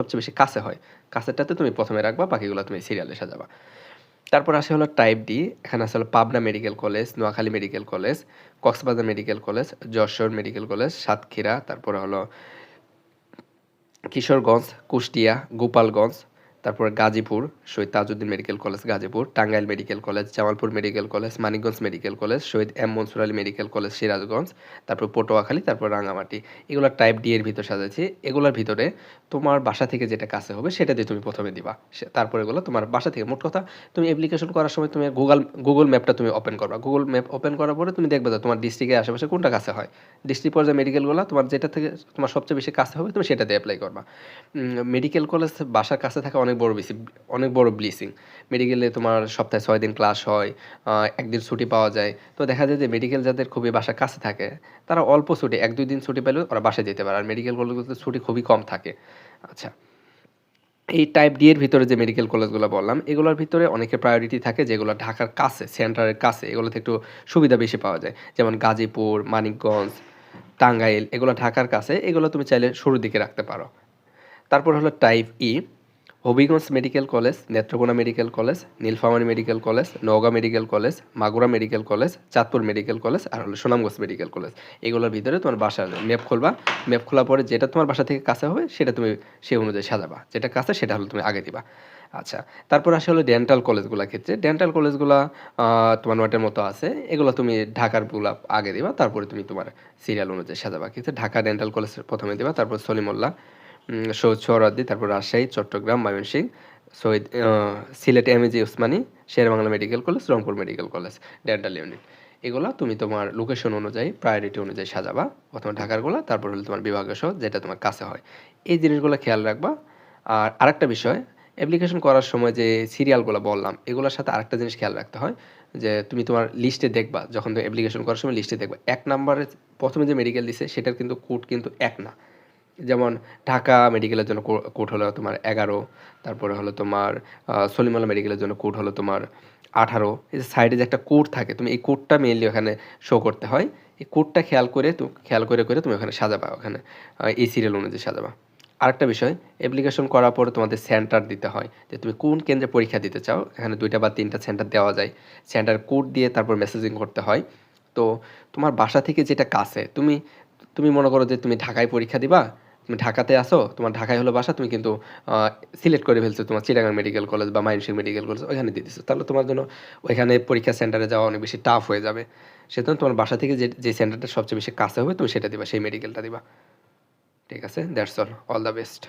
সবচেয়ে বেশি কাছে হয়, কাছেরটাতে তুমি প্রথমে রাখবা, বাকিগুলো তুমি সিরিয়ালে সাজাবা। তারপর আসে হলো টাইপ ডি। এখানে আছে হলো Pabna medical college, Noakhali medical college, Cox's Bazar medical college, Jessore medical college, Satkhira, তারপরে হলো কিশোরগঞ্জ, কুষ্টিয়া, গোপালগঞ্জ, তারপরে Gazipur, Shaheed Tajuddin medical college Gazipur, Tangail medical college, Jamalpur medical college, Manikganj medical college, Shaheed M Monsur Ali medical college Sirajganj, তারপর পটুয়াখালী, তারপর রাঙামাটি। এগুলো টাইপ ডি এর ভিতর সাজাচ্ছি। এগুলোর ভিতরে তোমার বাসা থেকে যেটা কাছে হবে সেটা দিয়ে তুমি প্রথমে দিবা। তারপর এগুলো তোমার বাসা থেকে, মোট কথা তুমি অ্যাপ্লিকেশন করার সময় তুমি গুগল ম্যাপটা তুমি ওপেন করবা। গুগল ম্যাপ ওপেন করার পরে তুমি দেখবে যে তোমার ডিস্ট্রিক্টের আশেপাশে কোনটা কাছে হয়। ডিস্ট্রিক্ট পর্যায়ে মেডিকেলগুলো তোমার যেটা থেকে তোমার সবচেয়ে বেশি কাছে হবে তুমি সেটাতে অ্যাপ্লাই করবা। মেডিকেল কলেজ বাসার কাছে থাকা অনেক বড় ব্লেসিং। মেডিকেলে তোমার সপ্তাহে 6 দিন ক্লাস হয়, 1 দিন ছুটি পাওয়া যায়। তো দেখা যায় যে মেডিকেল যাদের খুবই বাসার কাছে থাকে তারা অল্প ছুটি 1-2 দিন ছুটি পেলেও ওরা বাসায় যেতে পারে। আর মেডিকেল কলেজগুলোতে ছুটি খুবই কম থাকে। আচ্ছা, এই টাইপ ডি এর ভিতরে যে মেডিকেল কলেজগুলো বললাম এগুলোর ভিতরে অনেকের প্রায়োরিটি থাকে যেগুলো ঢাকার কাছে, সেন্টারের কাছে, এগুলোতে একটু সুবিধা বেশি পাওয়া যায়। যেমন গাজীপুর, মানিকগঞ্জ, টাঙ্গাইল, এগুলো ঢাকার কাছে, এগুলো তুমি চাইলে শুরুর দিকে রাখতে পারো। তারপর হলো type E, Habiganj medical college, Netrokona medical college, Nilphamari medical college, Naogaon medical college, Magura medical college, Chandpur medical college, আর হলো সুনামগঞ্জ মেডিকেল কলেজ। এগুলোর ভিতরে তোমার বাসার ম্যাপ খুলবা। ম্যাপ খোলার পরে যেটা তোমার বাসা থেকে কাছে হবে সেটা তুমি সেই অনুযায়ী সাজাবা, যেটা কাছে সেটা হলো তুমি আগে দিবা। আচ্ছা, তারপর আসে হলো ডেন্টাল কলেজগুলোর ক্ষেত্রে। ডেন্টাল কলেজগুলো তোমার নোটের মতো আছে, এগুলো তুমি ঢাকারগুলো আগে দিবা, তারপরে তুমি তোমার সিরিয়াল অনুযায়ী সাজাবা। কিন্তু ঢাকা ডেন্টাল কলেজ প্রথমে দিবা, তারপর সলিমুল্লাহ, সৈয়দ সোহরাওয়ার্দী, তারপর Rajshahi, Chittagong, Mymensingh, Shaheed Sylhet MAG Osmani, Sher-e-Bangla medical college, Rangpur medical college, dental unit. এগুলো তুমি তোমার লোকেশন অনুযায়ী, প্রায়োরিটি অনুযায়ী সাজাবা। প্রথমে ঢাকারগুলো, তারপর হলো তোমার বিভাগীয় শহর যেটা তোমার কাছে হয়। এই জিনিসগুলো খেয়াল রাখবা। আর আরেকটা বিষয়, অ্যাপ্লিকেশন করার সময় যে সিরিয়ালগুলো বললাম এগুলোর সাথে আরেকটা জিনিস খেয়াল রাখতে হয়, যে তুমি তোমার লিস্টে দেখবা, যখন তুমি অ্যাপ্লিকেশন করার সময় লিস্টে দেখবা 1 নাম্বারে প্রথমে যে মেডিকেল দিছে সেটার কিন্তু কোড কিন্তু এক না। যেমন ঢাকা মেডিকেলের জন্য কোড হলো তোমার 11, তারপরে হলো তোমার সলিমুল্লাহ মেডিকেলের জন্য কোড হলো তোমার 18। এই যে সাইডে যে একটা কোড থাকে, তুমি এই কোডটা মেইনলি ওখানে শো করতে হয়। এই কোডটা খেয়াল করে তুমি ওখানে সাজাবা, ওখানে এই সিরিয়াল অনুযায়ী সাজাবা। আরেকটা বিষয়, অ্যাপ্লিকেশন করার পরে তোমাদের সেন্টার দিতে হয়, যে তুমি কোন কেন্দ্রে পরীক্ষা দিতে চাও। এখানে 2টা বা 3টা সেন্টার দেওয়া যায়। সেন্টার কোড দিয়ে তারপর মেসেজিং করতে হয়। তো তোমার বাসা থেকে যেটা কাছে, তুমি তুমি মনে করো যে তুমি ঢাকায় পরীক্ষা দিবা, তুমি ঢাকাতে আসো, তোমার ঢাকায় হলো বাসা, তুমি কিন্তু সিলেক্ট করে ফেলছো তোমার চিটাগাং মেডিকেল কলেজ বা ময়মনসিংহ মেডিকেল কলেজ, ওইখানে দিয়ে দিছো, তাহলে তোমার জন্য ওইখানে পরীক্ষা সেন্টারে যাওয়া অনেক বেশি টাফ হয়ে যাবে। সেজন্য তোমার বাসা থেকে যে সেন্টারটা সবচেয়ে বেশি কাছে হবে তুমি সেটা দিবা, সেই মেডিকেলটা দিবা। ঠিক আছে, দ্যাটস অল দ্য বেস্ট।